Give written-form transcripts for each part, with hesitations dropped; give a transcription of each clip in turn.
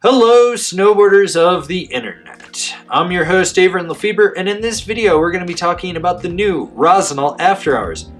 Hello, snowboarders of the internet. I'm your host, Avran LeFeber, and in this video we're going to be talking about the new Rossignol After Hours,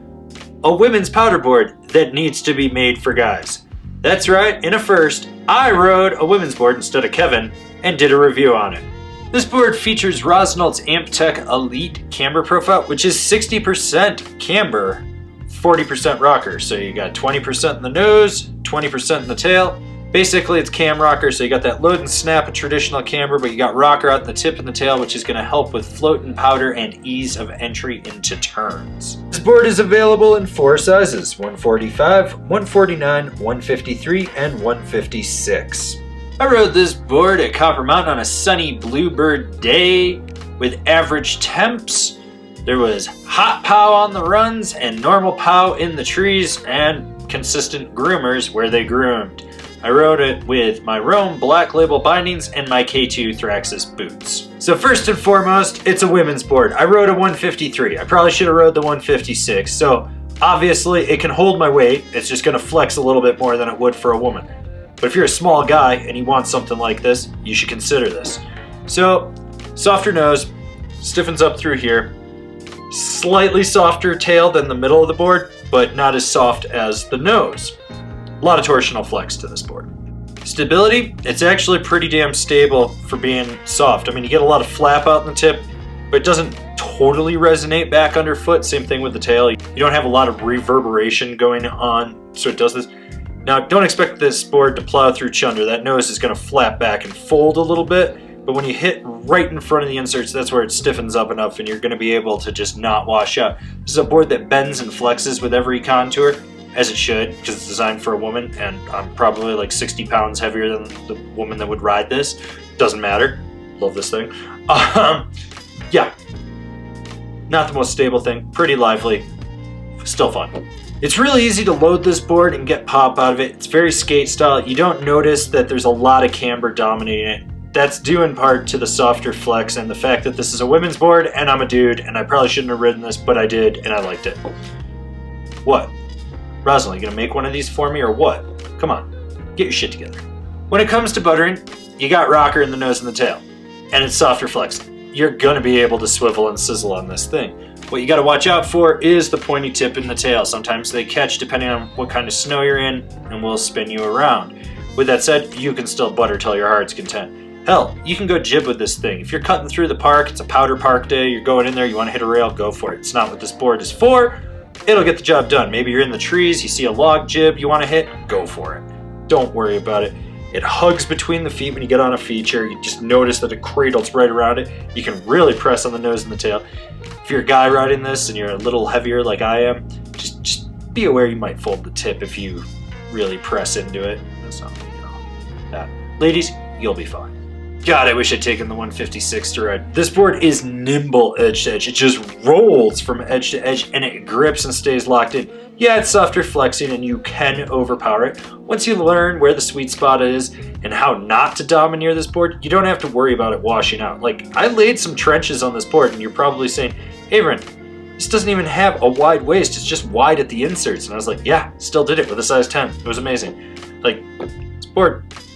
a women's powderboard that needs to be made for guys. That's right, in a first, I rode a women's board instead of Kevin and did a review on it. This board features Rossignol's AmpTech Elite camber profile, which is 60% camber, 40% rocker. So you got 20% in the nose, 20% in the tail. Basically, it's cam rocker, so you got that load and snap of traditional camber, but you got rocker out in the tip and the tail, which is going to help with float and powder and ease of entry into turns. This board is available in 4 sizes, 145, 149, 153, and 156. I rode this board at Copper Mountain on a sunny bluebird day with average temps. There was hot pow on the runs and normal pow in the trees and consistent groomers where they groomed. I rode it with my Rome Black Label bindings and my K2 Thraxis boots. So first and foremost, it's a women's board. I rode a 153. I probably should have rode the 156. So obviously it can hold my weight. It's just gonna flex a little bit more than it would for a woman. But if you're a small guy and you want something like this, you should consider this. So softer nose, stiffens up through here. Slightly softer tail than the middle of the board, but not as soft as the nose. A lot of torsional flex to this board. Stability, it's actually pretty damn stable for being soft. I mean, you get a lot of flap out in the tip, but it doesn't totally resonate back underfoot. Same thing with the tail. You don't have a lot of reverberation going on, so it does this. Now, don't expect this board to plow through chunder. That nose is going to flap back and fold a little bit, but when you hit right in front of the inserts, that's where it stiffens up enough and you're going to be able to just not wash out. This is a board that bends and flexes with every contour, as it should, because it's designed for a woman, and I'm probably like 60 pounds heavier than the woman that would ride this. Doesn't matter. Love this thing. Yeah. Not the most stable thing. Pretty lively. Still fun. It's really easy to load this board and get pop out of it. It's very skate style. You don't notice that there's a lot of camber dominating it. That's due in part to the softer flex and the fact that this is a women's board and I'm a dude and I probably shouldn't have ridden this, but I did and I liked it. What? Rossignol, you gonna make one of these for me or what? Come on, get your shit together. When it comes to buttering, you got rocker in the nose and the tail, and it's softer flexing. You're gonna be able to swivel and sizzle on this thing. What you gotta watch out for is the pointy tip in the tail. Sometimes they catch depending on what kind of snow you're in and will spin you around. With that said, you can still butter till your heart's content. Hell, you can go jib with this thing. If you're cutting through the park, it's a powder park day, you're going in there, you wanna hit a rail, go for it. It's not what this board is for. It'll get the job done. Maybe you're in the trees, you see a log jib you want to hit, go for it. Don't worry about it. It hugs between the feet when you get on a feature. You just notice that it cradles right around it. You can really press on the nose and the tail. If you're a guy riding this and you're a little heavier like I am, just be aware you might fold the tip if you really press into it. That's not, that. Ladies, you'll be fine. God, I wish I'd taken the 156 to ride. This board is nimble edge to edge. It just rolls from edge to edge and it grips and stays locked in. Yeah, it's softer flexing and you can overpower it. Once you learn where the sweet spot is and how not to domineer this board, you don't have to worry about it washing out. Like, I laid some trenches on this board and you're probably saying, Avran, this doesn't even have a wide waist. It's just wide at the inserts. And I was like, yeah, still did it with a size 10. It was amazing. Like,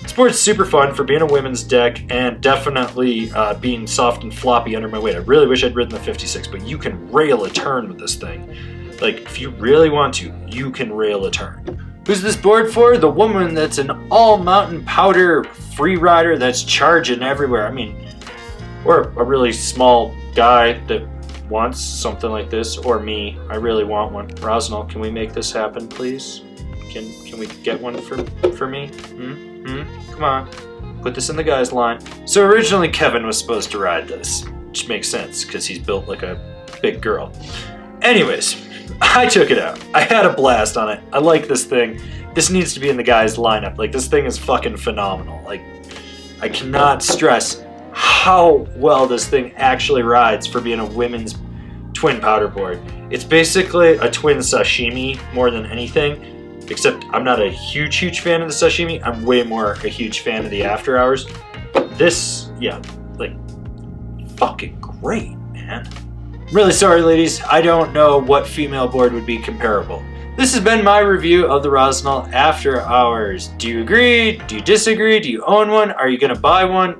this board's super fun for being a women's deck and definitely being soft and floppy under my weight. I really wish I'd ridden the 56, but you can rail a turn with this thing. Like, if you really want to, you can rail a turn. Who's this board for? The woman that's an all-mountain powder free rider that's charging everywhere. I mean, or a really small guy that wants something like this, or me. I really want one. Rossignol, can we make this happen, please? Can we get one for me? Come on, put this in the guys line. So originally Kevin was supposed to ride this, which makes sense because he's built like a big girl. Anyways, I took it out. I had a blast on it. I like this thing. This needs to be in the guys lineup. Like, this thing is fucking phenomenal. Like, I cannot stress how well this thing actually rides for being a women's twin powder board. It's basically a twin sashimi more than anything. Except I'm not a huge fan of the sashimi. I'm way more a huge fan of the after hours. This, yeah, like, fucking great, man. I'm really sorry, ladies. I don't know what female board would be comparable. This has been my review of the Rossignol After Hours. Do you agree? Do you disagree? Do you own one? Are you going to buy one?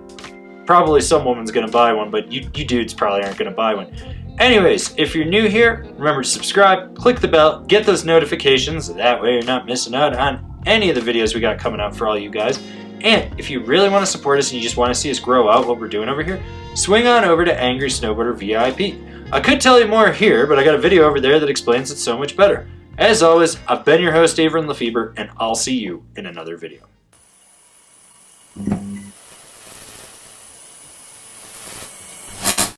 Probably some woman's going to buy one, but you dudes probably aren't going to buy one. Anyways, if you're new here, remember to subscribe, click the bell, get those notifications. That way you're not missing out on any of the videos we got coming out for all you guys. And if you really want to support us and you just want to see us grow out what we're doing over here, swing on over to Angry Snowboarder VIP. I could tell you more here, but I got a video over there that explains it so much better. As always, I've been your host, Avran LeFeber, and I'll see you in another video.